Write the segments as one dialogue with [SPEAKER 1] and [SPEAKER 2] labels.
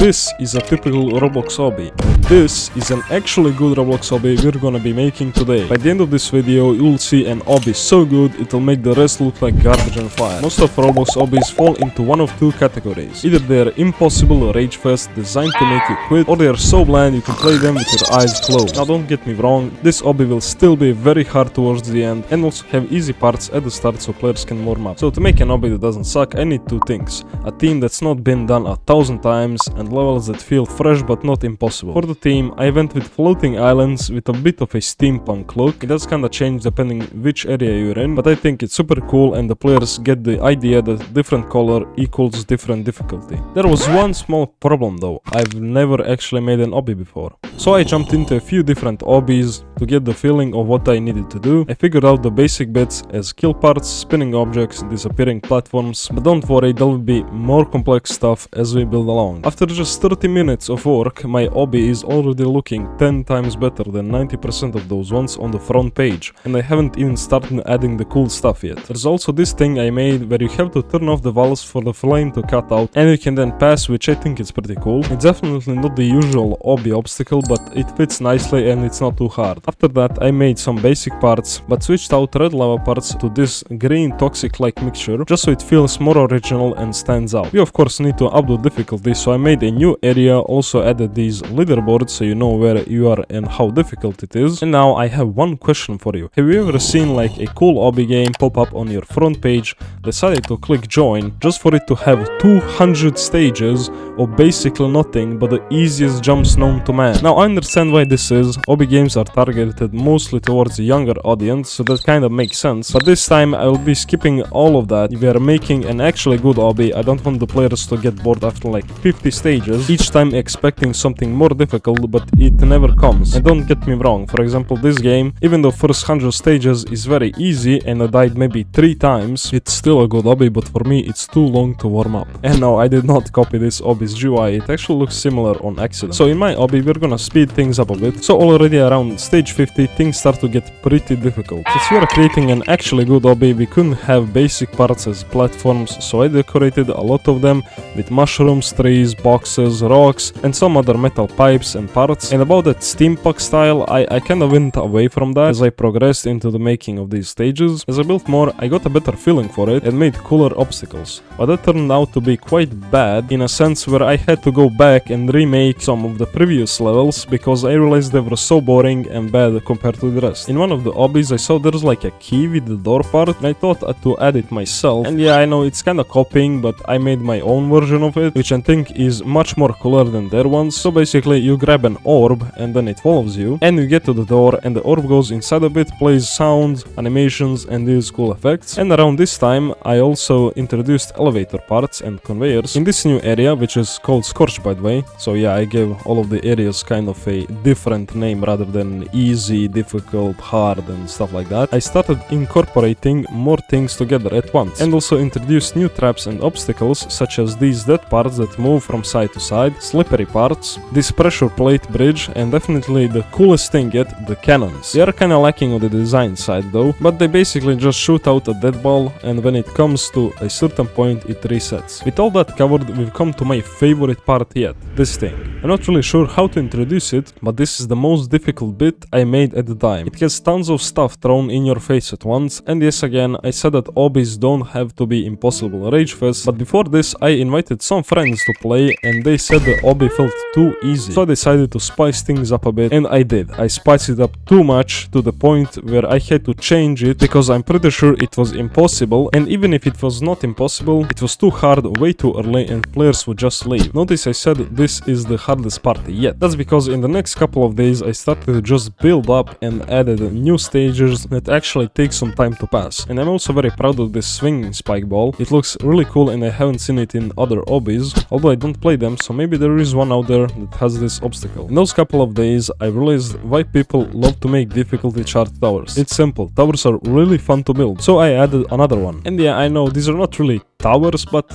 [SPEAKER 1] this is a typical Roblox obby. This is an actually good Roblox obby we're gonna be making today. By the end of this video, you'll see an obby so good it'll make the rest look like garbage on fire. Most of Roblox obbies fall into one of two categories. Either they're impossible or rage fest, designed to make you quit, or they are so bland you can play them with your eyes closed. Now don't get me wrong, this obby will still be very hard towards the end and also have easy parts at the start so players can warm up. So to make an obby that doesn't suck, I need two things. A theme that's not been done 1,000 times and levels that feel fresh but not impossible. For the theme, I went with floating islands with a bit of a steampunk look. It does kinda change depending which area you're in, but I think it's super cool and the players get the idea that different color equals different difficulty. There was one small problem though, I've never actually made an obby before. So I jumped into a few different obbies to get the feeling of what I needed to do. I figured out the basic bits as kill parts, spinning objects, disappearing platforms, but don't worry, there will be more complex stuff as we build along. After just 30 minutes of work, my obby is already looking 10 times better than 90% of those ones on the front page, and I haven't even started adding the cool stuff yet. There's also this thing I made where you have to turn off the valves for the flame to cut out and you can then pass, which I think is pretty cool. It's definitely not the usual obby obstacle, but it fits nicely and it's not too hard. After that I made some basic parts, but switched out red lava parts to this green toxic like mixture, just so it feels more original and stands out. We of course need to up the difficulty, so I made a new area, also added these leaderboards so you know where you are and how difficult it is. And now I have one question for you. Have you ever seen like a cool obby game pop up on your front page, decided to click join just for it to have 200 stages of basically nothing but the easiest jumps known to man? Now I understand why this is. Obby games are targeted mostly towards a younger audience, so that kind of makes sense. But this time I will be skipping all of that. If we are making an actually good obby, I don't want the players to get bored after like 50 stages, each time expecting something more difficult, but it never comes. And don't get me wrong, for example this game, even though first 100 stages is very easy and I died maybe 3 times, it's still a good obby, but for me it's too long to warm up. And no, I did not copy this obby's GUI, it actually looks similar on accident. So in my obby we're gonna speed things up a bit, so already around stage 50 things start to get pretty difficult. Since we are creating an actually good obby, we couldn't have basic parts as platforms, so I decorated a lot of them with mushrooms, trees, boxes, rocks, and some other metal pipes and parts. And about that steampunk style, I kinda went away from that as I progressed into the making of these stages. As I built more, I got a better feeling for it and made cooler obstacles. But that turned out to be quite bad in a sense where I had to go back and remake some of the previous levels because I realized they were so boring and bad compared to the rest. In one of the obbies I saw there's like a key with the door part and I thought to add it myself. And yeah, I know it's kinda copying, but I made my own version of it, which I think is much more cooler than their ones. So basically you grab an orb and then it follows you and you get to the door and the orb goes inside of it, plays sounds, animations and these cool effects. And around this time I also introduced elevator parts and conveyors in this new area, which is called Scorch by the way. So yeah, I gave all of the areas kind of a different name rather than easy, difficult, hard and stuff like that. I started incorporating more things together at once and also introduced new traps and obstacles such as these dead parts that move from side to side, slippery parts, this pressure plate bridge, and definitely the coolest thing yet, the cannons. They are kinda lacking on the design side though, but they basically just shoot out a dead ball and when it comes to a certain point it resets. With all that covered, we've come to my favorite part yet, this thing. I'm not really sure how to introduce it, but this is the most difficult bit I made at the time. It has tons of stuff thrown in your face at once, and yes, again, I said that obbies don't have to be impossible rage fest, but before this I invited some friends to play and they said the obby felt too easy. So I decided to spice things up a bit, and I did. I spiced it up too much to the point where I had to change it because I'm pretty sure it was impossible, and even if it was not impossible, it was too hard way too early and players would just leave. Notice I said this is the hardest part yet. That's because in the next couple of days I started to just build up and added new stages that actually take some time to pass. And I'm also very proud of this swinging spike ball. It looks really cool and I haven't seen it in other obbies, although I don't play them, so maybe there is one out there that has this obstacle. In those couple of days I realized why people love to make difficulty chart towers. It's simple, towers are really fun to build, so I added another one. And yeah, I know these are not really towers, but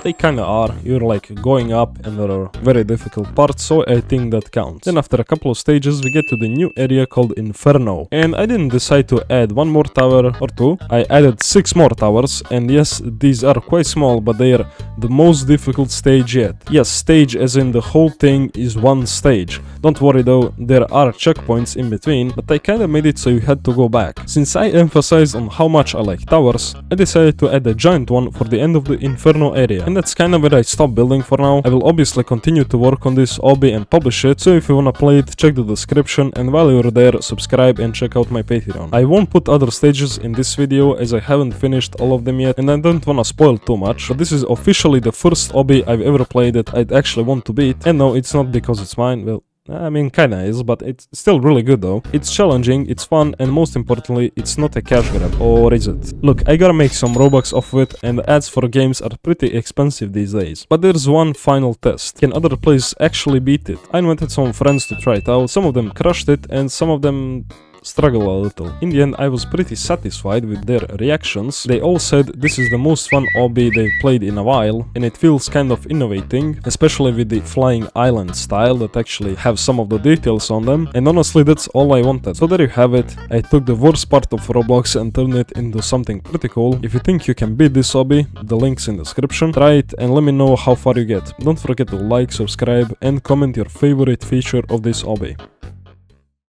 [SPEAKER 1] They kinda are. You're like going up and there are very difficult parts, so I think that counts. Then after a couple of stages we get to the new area called Inferno. And I didn't decide to add one more tower or two. I added 6 more towers, and yes, these are quite small, but they are the most difficult stage yet. Yes, stage as in the whole thing is one stage. Don't worry though, there are checkpoints in between, but I kinda made it so you had to go back. Since I emphasized on how much I like towers, I decided to add a giant one for the end of the Inferno area. And that's kinda where I stopped building for now. I will obviously continue to work on this obby and publish it, so if you wanna play it, check the description, and while you're there, subscribe and check out my Patreon. I won't put other stages in this video as I haven't finished all of them yet, and I don't wanna spoil too much, but this is officially the first obby I've ever played that I'd actually want to beat. And no, it's not because it's mine, well, I mean, kinda is, but it's still really good though. It's challenging, it's fun, and most importantly, it's not a cash grab. Or is it? Look, I gotta make some Robux off of it, and the ads for games are pretty expensive these days. But there's one final test. Can other players actually beat it? I invited some friends to try it out. Some of them crushed it, and some of them struggle a little. In the end, I was pretty satisfied with their reactions. They all said this is the most fun obby they've played in a while, and it feels kind of innovating, especially with the flying island style that actually have some of the details on them, and honestly that's all I wanted. So there you have it. I took the worst part of Roblox and turned it into something pretty cool. If you think you can beat this obby, the link's in the description. Try it and let me know how far you get. Don't forget to like, subscribe, and comment your favorite feature of this obby.